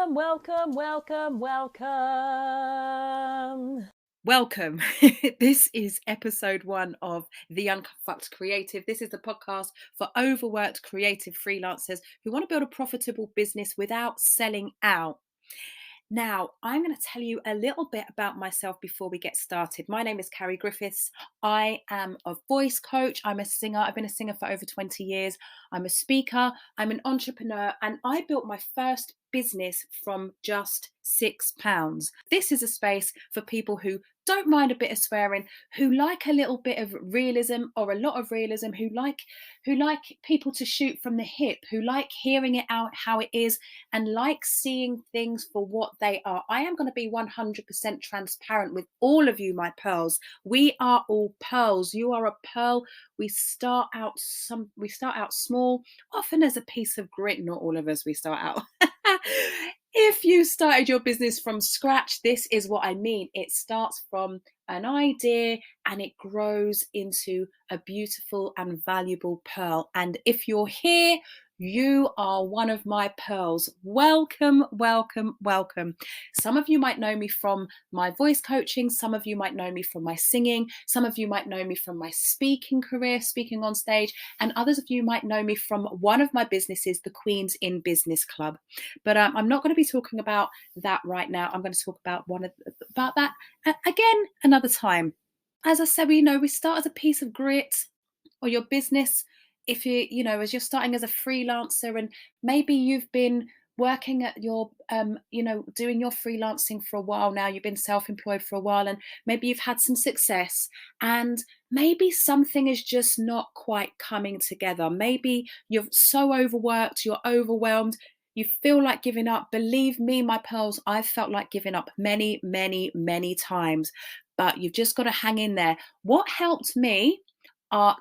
Welcome, welcome, welcome, welcome. Welcome. This is episode 1 of The Unfucked Creative. This is the podcast for overworked creative freelancers who want to build a profitable business without selling out. Now, I'm going to tell you a little bit about myself before we get started. My name is Carrie Griffiths. I am a voice coach. I'm a singer. I've been a singer for over 20 years. I'm a speaker. I'm an entrepreneur. And I built my first business from just £6. This is a space for people who don't mind a bit of swearing, who like a little bit of realism or a lot of realism, who like people to shoot from the hip, who like hearing it out how it is, and like seeing things for what they are. I am going to be 100% transparent with all of you, my pearls. We are all pearls. You are a pearl. We start out small, often as a piece of grit. Not all of us, we start out. If you started your business from scratch, this is what I mean. It starts from an idea and it grows into a beautiful and valuable pearl. And if you're here, you are one of my pearls. Welcome, welcome, welcome. Some of you might know me from my voice coaching. Some of you might know me from my singing. Some of you might know me from my speaking career, speaking on stage. And others of you might know me from one of my businesses, the Queens in Business Club. But I'm not going to be talking about that right now. I'm going to talk about about that again another time. As I said, we start as a piece of grit, or your business, if as you're starting as a freelancer, and maybe you've been working at your doing your freelancing for a while now, you've been self-employed for a while, and maybe you've had some success, and maybe something is just not quite coming together. Maybe you're so overworked, you're overwhelmed, you feel like giving up. Believe me, my pearls, I've felt like giving up many, many, many times, but you've just got to hang in there. What helped me are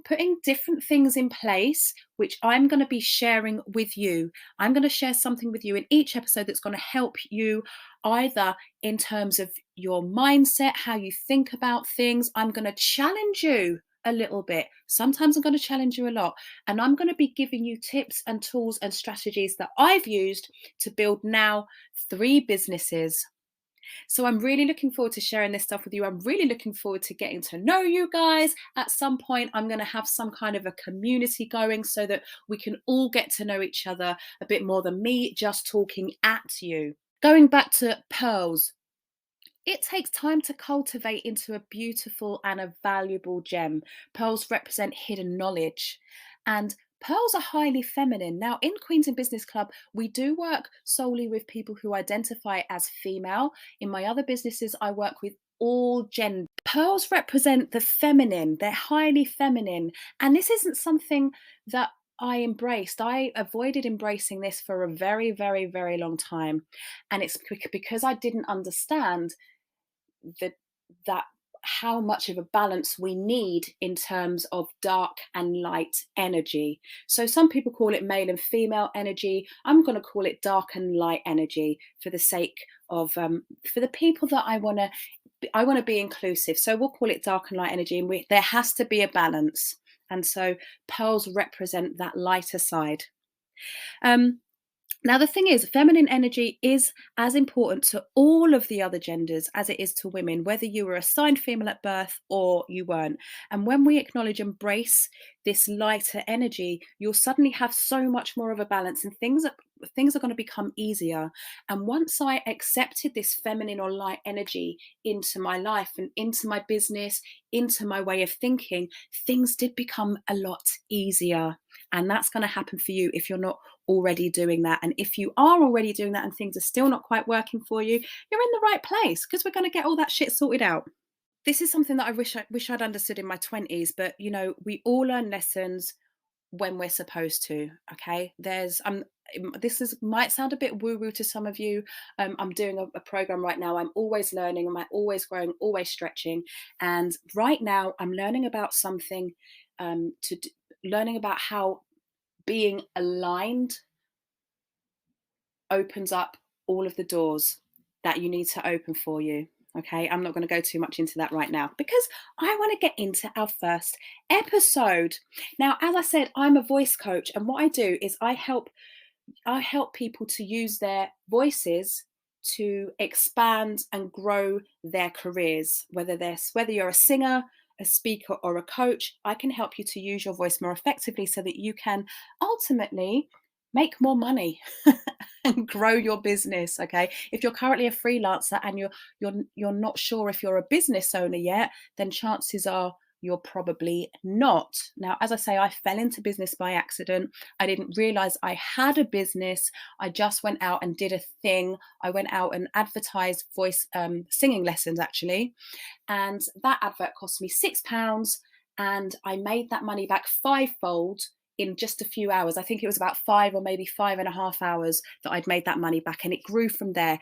putting different things in place, which I'm going to be sharing with you. I'm going to share something with you in each episode that's going to help you, either in terms of your mindset, how you think about things. I'm going to challenge you a little bit. Sometimes I'm going to challenge you a lot. And I'm going to be giving you tips and tools and strategies that I've used to build now 3 businesses. So I'm really looking forward to sharing this stuff with you. I'm really looking forward to getting to know you guys. At some point, I'm going to have some kind of a community going so that we can all get to know each other a bit more than me just talking at you. Going back to pearls, it takes time to cultivate into a beautiful and a valuable gem. Pearls represent hidden knowledge, and pearls are highly feminine. Now, in Queens in Business Club, we do work solely with people who identify as female. In my other businesses, I work with all genders. Pearls represent the feminine. They're highly feminine. And this isn't something that I embraced. I avoided embracing this for a very, very, very long time. And it's because I didn't understand that how much of a balance we need in terms of dark and light energy. So some people call it male and female energy. I'm going to call it dark and light energy for the sake of for the people that I want to be inclusive. So we'll call it dark and light energy, and there has to be a balance. And so pearls represent that lighter side. Now, the thing is, feminine energy is as important to all of the other genders as it is to women, whether you were assigned female at birth or you weren't. And when we acknowledge, embrace this lighter energy, you'll suddenly have so much more of a balance, and things are going to become easier. And once I accepted this feminine or light energy into my life and into my business, into my way of thinking, things did become a lot easier. And that's going to happen for you if you're not already doing that. And if you are already doing that and things are still not quite working for you, you're in the right place, because we're going to get all that shit sorted out. This is something that I wish I'd understood in my 20s, but we all learn lessons when we're supposed to. Okay, might sound a bit woo-woo to some of you. I'm doing a program right now. I'm always learning, I'm always growing, always stretching. And right now I'm learning about something, learning about how being aligned opens up all of the doors that you need to open for you. Okay, I'm not going to go too much into that right now because I want to get into our first episode. Now, as I said, I'm a voice coach, and what I do is I help I help people to use their voices to expand and grow their careers, whether you're a singer, a speaker, or a coach. I can help you to use your voice more effectively so that you can ultimately make more money and grow your business. Okay, if you're currently a freelancer and you're not sure if you're a business owner yet, then chances are you're probably not. Now, as I say, I fell into business by accident. I didn't realize I had a business. I just went out and did a thing. I went out and advertised voice singing lessons, actually. And that advert cost me £6. And I made that money back fivefold in just a few hours. I think it was about 5 or maybe 5.5 hours that I'd made that money back. And it grew from there.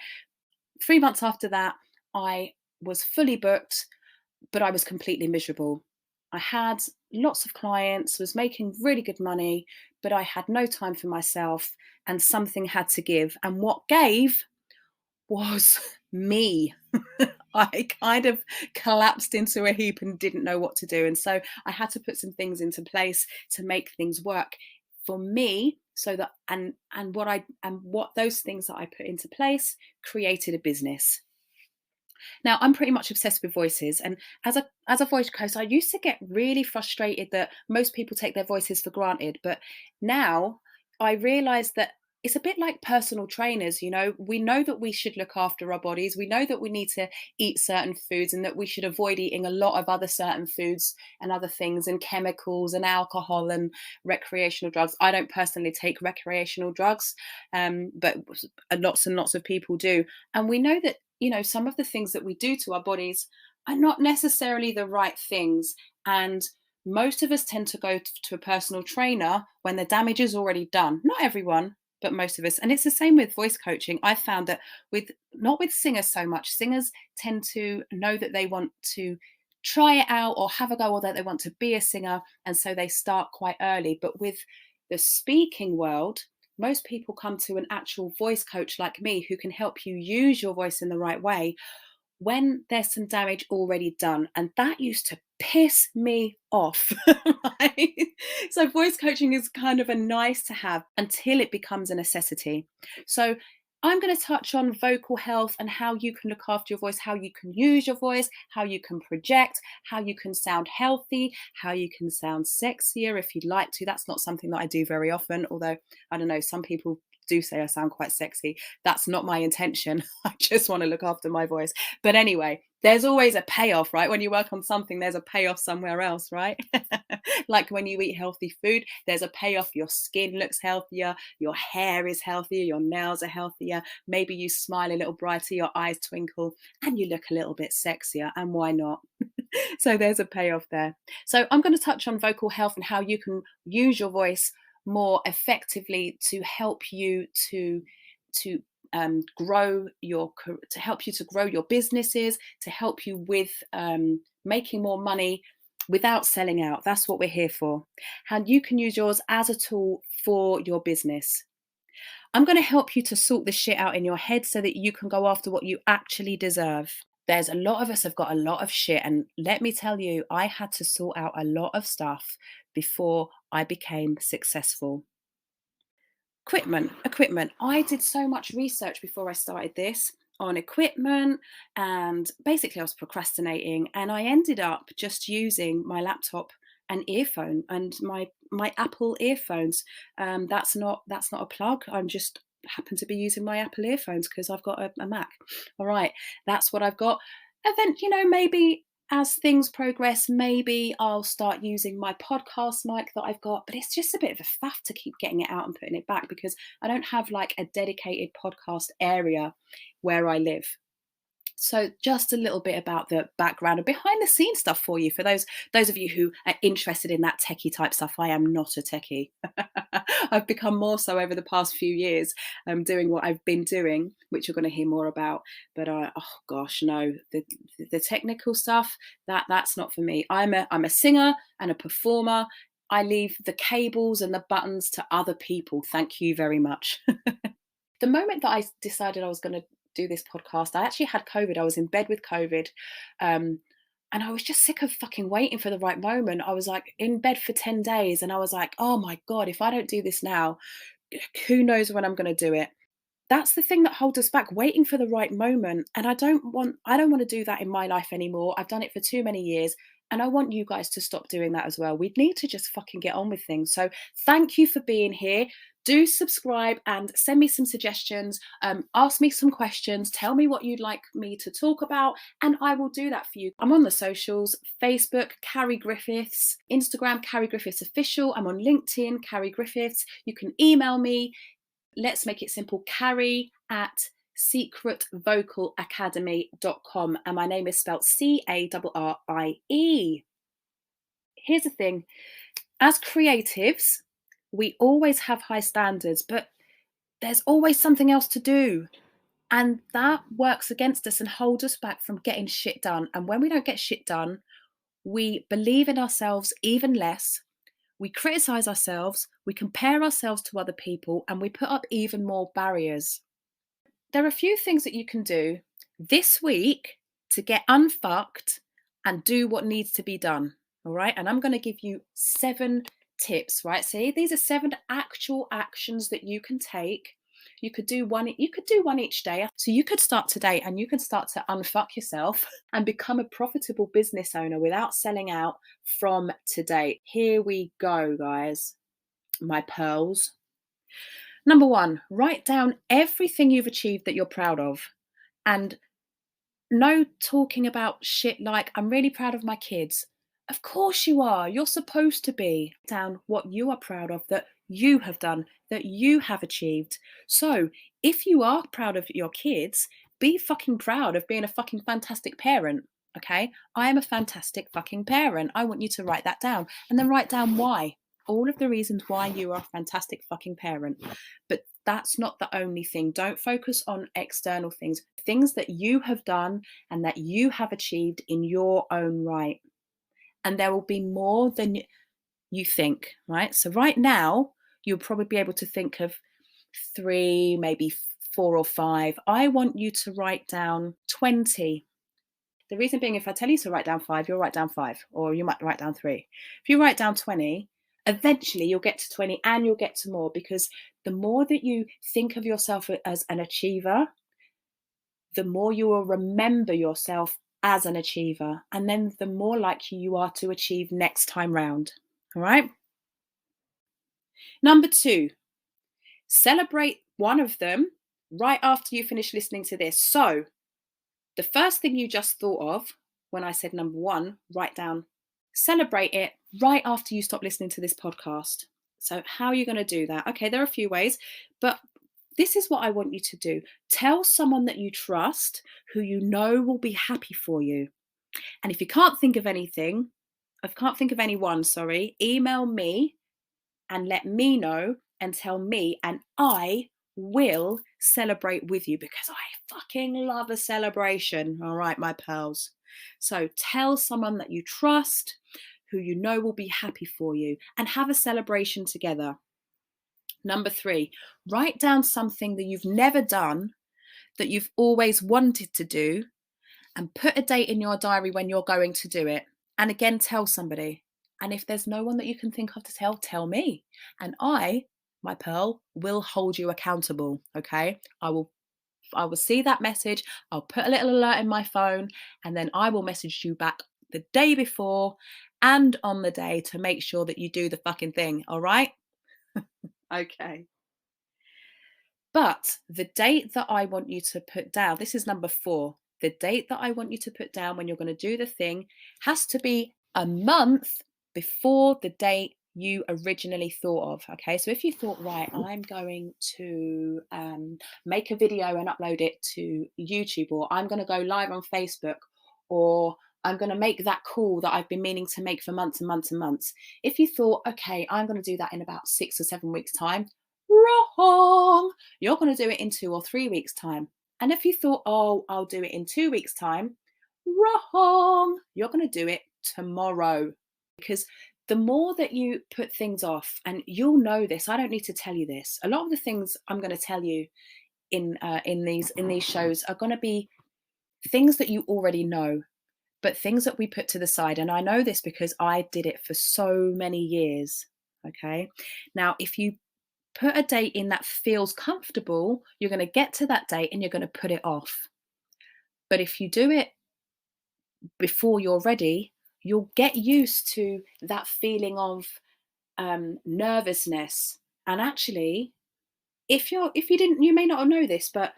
3 months after that, I was fully booked, but I was completely miserable. I had lots of clients, was making really good money, but I had no time for myself and something had to give. And what gave was me. I kind of collapsed into a heap and didn't know what to do. And so I had to put some things into place to make things work for me, so that what those things that I put into place created a business. Now, I'm pretty much obsessed with voices, and as a voice coach, I used to get really frustrated that most people take their voices for granted, but now I realize that it's a bit like personal trainers. We know that we should look after our bodies. We know that we need to eat certain foods and that we should avoid eating a lot of other certain foods and other things and chemicals and alcohol and recreational drugs. I don't personally take recreational drugs, but lots and lots of people do. And we know that some of the things that we do to our bodies are not necessarily the right things. And most of us tend to go to a personal trainer when the damage is already done. Not everyone, but most of us. And it's the same with voice coaching. I found that not with singers so much. Singers tend to know that they want to try it out or have a go, or that they want to be a singer. And so they start quite early. But with the speaking world, most people come to an actual voice coach like me who can help you use your voice in the right way when there's some damage already done. And that used to piss me off. Right? So voice coaching is kind of a nice to have until it becomes a necessity. So I'm going to touch on vocal health and how you can look after your voice, how you can use your voice, how you can project, how you can sound healthy, how you can sound sexier if you'd like to. That's not something that I do very often, although I don't know, some people do say I sound quite sexy. That's not my intention. I just want to look after my voice. But anyway, there's always a payoff, right? When you work on something, there's a payoff somewhere else, right? Like when you eat healthy food, there's a payoff. Your skin looks healthier, your hair is healthier, your nails are healthier. Maybe you smile a little brighter, your eyes twinkle, and you look a little bit sexier. And why not? So there's a payoff there. So I'm going to touch on vocal health and how you can use your voice more effectively to help you to help you to grow your businesses, to help you with making more money without selling out. That's what we're here for. How you can use yours as a tool for your business. I'm going to help you to sort the shit out in your head so that you can go after what you actually deserve. There's a lot of us have got a lot of shit, and let me tell you, I had to sort out a lot of stuff before I became successful. Equipment. I did so much research before I started this on equipment, and basically I was procrastinating, and I ended up just using my laptop and earphone and my Apple earphones. That's not a plug. I'm just happen to be using my Apple earphones because I've got a Mac. All right, that's what I've got. And then, maybe as things progress, maybe I'll start using my podcast mic that I've got, but it's just a bit of a faff to keep getting it out and putting it back because I don't have like a dedicated podcast area where I live. So just a little bit about the background and behind the scenes stuff for you. For those of you who are interested in that techie type stuff, I am not a techie. I've become more so over the past few years, doing what I've been doing, which you're going to hear more about. But oh gosh, no, the technical stuff that's not for me. I'm a singer and a performer. I leave the cables and the buttons to other people. Thank you very much. The moment that I decided I was going to do this podcast, I actually had COVID. I was in bed with COVID. And I was just sick of fucking waiting for the right moment. I was like in bed for 10 days and I was like, oh my God, if I don't do this now, who knows when I'm going to do it. That's the thing that holds us back, waiting for the right moment. And I don't want to do that in my life anymore. I've done it for too many years. And I want you guys to stop doing that as well. We need to just fucking get on with things. So thank you for being here. Do subscribe and send me some suggestions. Ask me some questions. Tell me what you'd like me to talk about, and I will do that for you. I'm on the socials: Facebook, Carrie Griffiths; Instagram, Carrie Griffiths Official. I'm on LinkedIn, Carrie Griffiths. You can email me. Let's make it simple: Carrie at secretvocalacademy.com. And my name is spelled Carrie. Here's the thing: as creatives, we always have high standards, but there's always something else to do. And that works against us and holds us back from getting shit done. And when we don't get shit done, we believe in ourselves even less. We criticize ourselves, we compare ourselves to other people, and we put up even more barriers. There are a few things that you can do this week to get unfucked and do what needs to be done. All right. And I'm going to give you 7 tips, right? See, these are 7 actual actions that you can take. You could do one each day. So you could start today and you can start to unfuck yourself and become a profitable business owner without selling out from today. Here we go, guys, my pearls. Number 1, write down everything you've achieved that you're proud of. And no talking about shit like, I'm really proud of my kids. Of course you are. You're supposed to be. Down what you are proud of that you have done, that you have achieved. So if you are proud of your kids, be fucking proud of being a fucking fantastic parent. Okay? I am a fantastic fucking parent. I want you to write that down, and then write down why. All of the reasons why you are a fantastic fucking parent. But that's not the only thing. Don't focus on external things, things that you have done and that you have achieved in your own right. And there will be more than you think, right? So right now, you'll probably be able to think of 3, maybe 4 or 5. I want you to write down 20. The reason being, if I tell you to write down 5, you'll write down 5, or you might write down 3. If you write down 20, eventually you'll get to 20 and you'll get to more, because the more that you think of yourself as an achiever, the more you will remember yourself as an achiever, and then the more likely you are to achieve next time round. All right. Number 2, celebrate one of them right after you finish listening to this. So the first thing you just thought of when I said number 1, write down, celebrate it right after you stop listening to this podcast. So how are you going to do that? Okay, there are a few ways, but this is what I want you to do. Tell someone that you trust, who you know will be happy for you. And if you can't think of anything, email me and let me know and tell me, and I will celebrate with you, because I fucking love a celebration. All right, my pearls. So tell someone that you trust, who you know will be happy for you, and have a celebration together. Number 3, write down something that you've never done, that you've always wanted to do, and put a date in your diary when you're going to do it. And again, tell somebody. And if there's no one that you can think of to tell me. And I, my pearl, will hold you accountable. Okay. I will see that message. I'll put a little alert in my phone, and then I will message you back the day before and on the day to make sure that you do the fucking thing. All right. Okay. But the date that I want you to put down, this is number 4. The date that I want you to put down when you're going to do the thing has to be a month before the date you originally thought of. Okay, so if you thought, right, I'm going to make a video and upload it to YouTube, or I'm going to go live on Facebook, or I'm going to make that call that I've been meaning to make for months and months and months. If you thought, okay, I'm going to do that in about 6 or 7 weeks' time, wrong. You're going to do it in 2 or 3 weeks' time. And if you thought, oh, I'll do it in 2 weeks' time, wrong. You're going to do it tomorrow. Because the more that you put things off, and you'll know this, I don't need to tell you this. A lot of the things I'm going to tell you in these shows are going to be things that you already know, but things that we put to the side. And I know this because I did it for so many years. Okay. Now, if you Put a date in that feels comfortable. You're going to get to that date and you're going to put it off. But if you do it before you're ready, you'll get used to that feeling of nervousness. And actually, you may not know this, but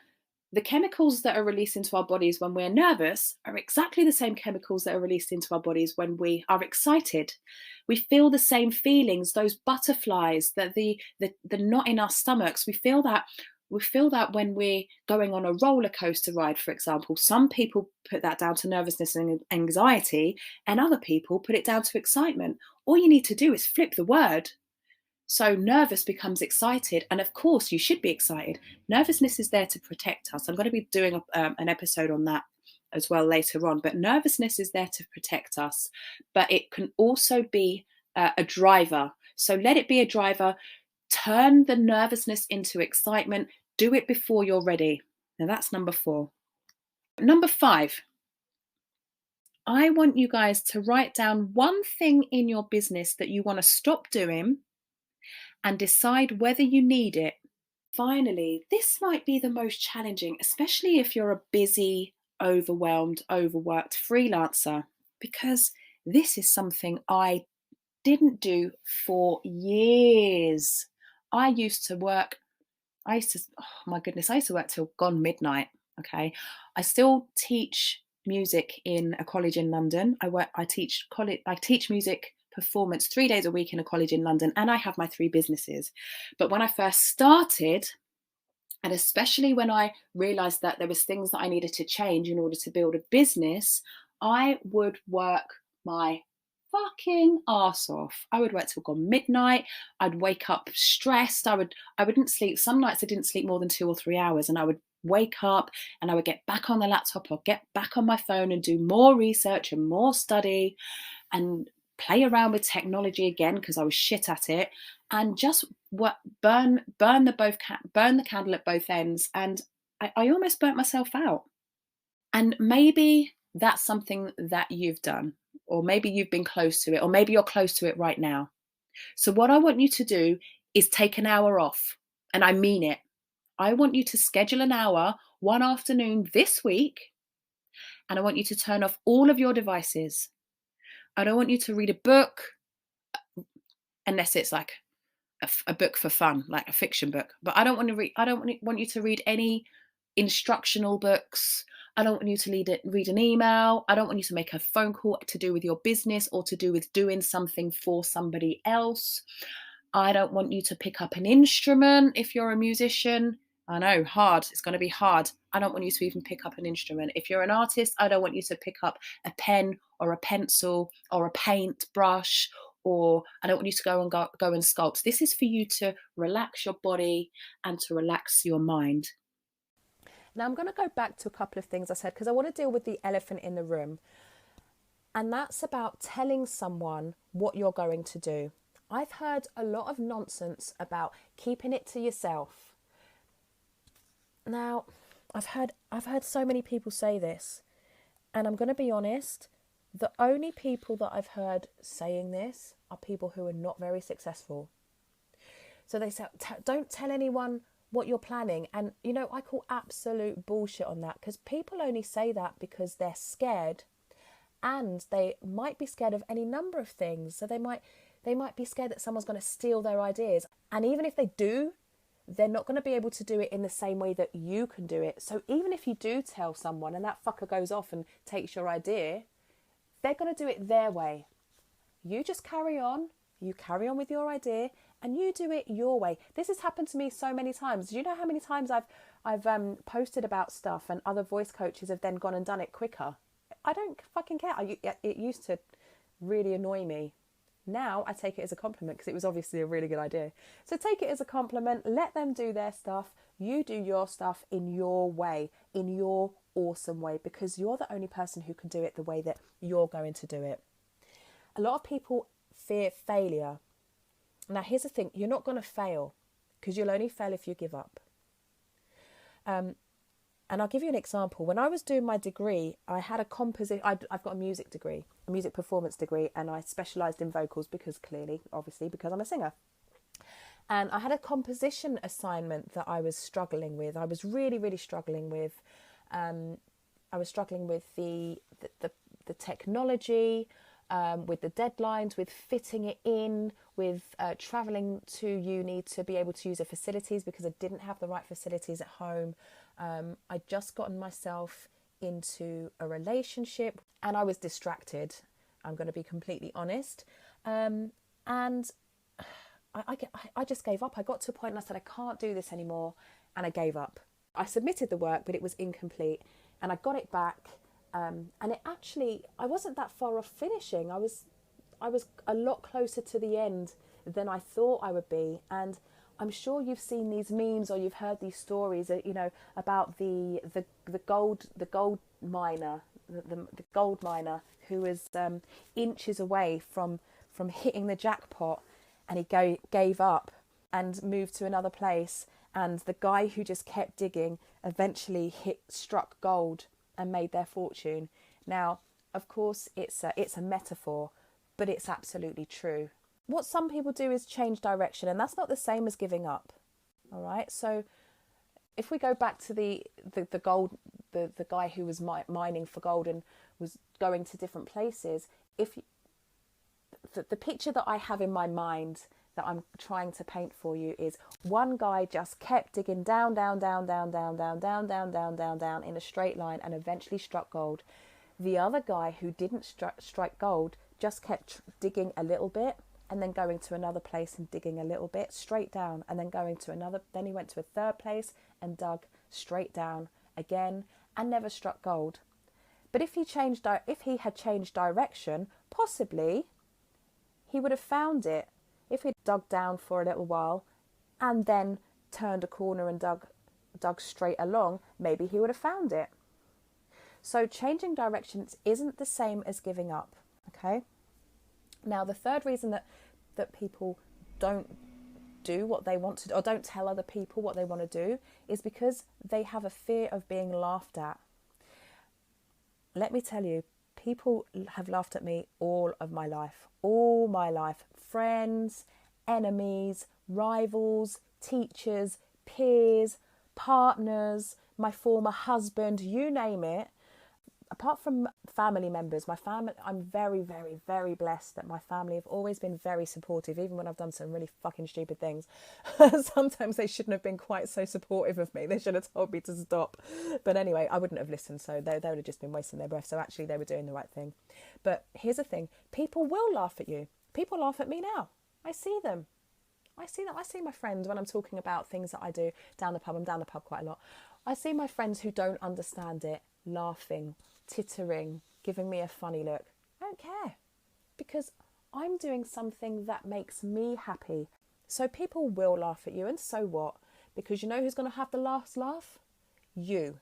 the chemicals that are released into our bodies when we're nervous are exactly the same chemicals that are released into our bodies when we are excited. We feel the same feelings, those butterflies, the knot in our stomachs. We feel that when we're going on a roller coaster ride, for example. Some people put that down to nervousness and anxiety, and other people put it down to excitement. All you need to do is flip the word. So nervous becomes excited. And of course, you should be excited. Nervousness is there to protect us. I'm going to be doing an episode on that as well later on. But nervousness is there to protect us. But it can also be a driver. So let it be a driver. Turn the nervousness into excitement. Do it before you're ready. Now that's number 4. Number 5. I want you guys to write down one thing in your business that you want to stop doing and decide whether you need it. Finally, this might be the most challenging, especially if you're a busy, overwhelmed, overworked freelancer, because this is something I didn't do for years. I used to work till gone midnight. Okay. I still teach music in a college in London. I teach music performance 3 days a week in a college in London, and I have my 3 businesses. But when I first started, and especially when I realized that there was things that I needed to change in order to build a business, I would work my fucking ass off. I would work till gone midnight. I'd wake up stressed. I wouldn't sleep. Some nights I didn't sleep more than 2 or 3 hours, and I would wake up and I would get back on the laptop or get back on my phone and do more research and more study and play around with technology again because I was shit at it, and just burn the candle at both ends. And I almost burnt myself out. And maybe that's something that you've done, or maybe you've been close to it, or maybe you're close to it right now. So what I want you to do is take an hour off, and I mean it. I want you to schedule an hour one afternoon this week, and I want you to turn off all of your devices. I don't want you to read a book unless it's like a book for fun, like a fiction book. But I don't want you to read any instructional books. I don't want you to read an email. I don't want you to make a phone call to do with your business or to do with doing something for somebody else. I don't want you to pick up an instrument if you're a musician. I know, hard. It's going to be hard. I don't want you to even pick up an instrument. If you're an artist, I don't want you to pick up a pen or a pencil or a paint brush, or I don't want you to go and sculpt. This is for you to relax your body and to relax your mind. Now I'm going to go back to a couple of things I said because I want to deal with the elephant in the room. And that's about telling someone what you're going to do. I've heard a lot of nonsense about keeping it to yourself. Now, I've heard so many people say this, and I'm going to be honest, the only people that I've heard saying this are people who are not very successful. So they say, don't tell anyone what you're planning. And, I call absolute bullshit on that, because people only say that because they're scared, and they might be scared of any number of things. So they might be scared that someone's going to steal their ideas. And even if they do, they're not going to be able to do it in the same way that you can do it. So even if you do tell someone and that fucker goes off and takes your idea, they're going to do it their way. You just carry on. You carry on with your idea and you do it your way. This has happened to me so many times. Do you know how many times I've posted about stuff and other voice coaches have then gone and done it quicker? I don't fucking care. It used to really annoy me. Now I take it as a compliment because it was obviously a really good idea. So take it as a compliment. Let them do their stuff. You do your stuff in your way, in your awesome way, because you're the only person who can do it the way that you're going to do it. A lot of people fear failure. Now here's the thing. You're not going to fail because you'll only fail if you give up. And I'll give you an example. When I was doing my degree, I had I've got a music degree, a music performance degree, and I specialised in vocals because I'm a singer. And I had a composition assignment that I was struggling with. I was really, really struggling with. I was struggling with the technology, with the deadlines, with fitting it in, with travelling to uni to be able to use the facilities because I didn't have the right facilities at home. I'd just gotten myself into a relationship and I was distracted. I'm going to be completely honest. And I just gave up. I got to a point and I said, I can't do this anymore. And I gave up. I submitted the work, but it was incomplete. And I got it back. And it actually, I wasn't that far off finishing. I was a lot closer to the end than I thought I would be. And I'm sure you've seen these memes or you've heard these stories, you know, about the gold miner, the gold miner who was inches away from hitting the jackpot, and he gave up and moved to another place. And the guy who just kept digging eventually struck gold and made their fortune. Now, of course, it's a metaphor, but it's absolutely true. What some people do is change direction, and that's not the same as giving up. All right. So if we go back to the guy who was mining for gold and was going to different places, the picture that I have in my mind that I'm trying to paint for you is one guy just kept digging down in a straight line and eventually struck gold. The other guy who didn't strike gold just kept digging a little bit and then going to another place and digging a little bit straight down and then going to another. Then he went to a third place and dug straight down again and never struck gold. But if he had changed direction, possibly he would have found it. If he'd dug down for a little while and then turned a corner and dug straight along, maybe he would have found it. So changing directions isn't the same as giving up, okay? Now, the third reason that people don't do what they want to do or don't tell other people what they want to do is because they have a fear of being laughed at. Let me tell you, people have laughed at me all my life. Friends, enemies, rivals, teachers, peers, partners, my former husband, you name it. Apart from family members, I'm very, very, very blessed that my family have always been very supportive, even when I've done some really fucking stupid things. Sometimes they shouldn't have been quite so supportive of me. They should have told me to stop. But anyway, I wouldn't have listened, so they would have just been wasting their breath. So actually they were doing the right thing. But here's the thing. People will laugh at you. People laugh at me now. I see them. I see my friends when I'm talking about things that I do down the pub. I'm down the pub quite a lot. I see my friends who don't understand it, laughing, tittering, giving me a funny look. I don't care because I'm doing something that makes me happy. So people will laugh at you, and so what? Because you know who's going to have the last laugh? You.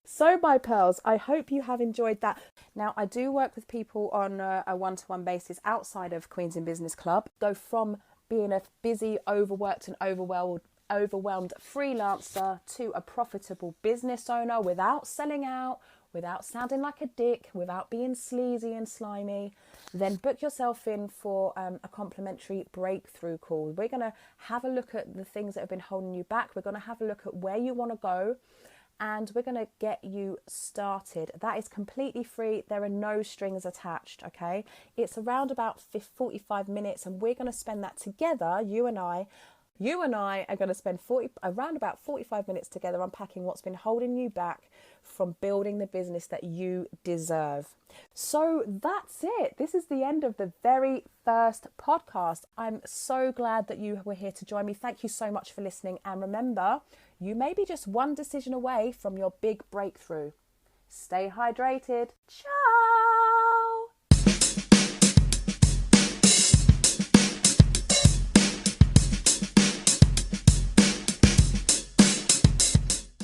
So my pearls, I hope you have enjoyed that. Now, I do work with people on a one-to-one basis outside of Queens in Business Club. Go from being a busy, overworked and overwhelmed freelancer to a profitable business owner without selling out, without sounding like a dick, without being sleazy and slimy. Then book yourself in for a complimentary breakthrough call. We're going to have a look at the things that have been holding you back. We're going to have a look at where you want to go, and we're going to get you started. That is completely free. There are no strings attached, okay? It's around about 45 minutes, and we're going to spend that together, you and I are going to spend around about 45 minutes together unpacking what's been holding you back from building the business that you deserve. So that's it. This is the end of the very first podcast. I'm so glad that you were here to join me. Thank you so much for listening. And remember, you may be just one decision away from your big breakthrough. Stay hydrated. Ciao.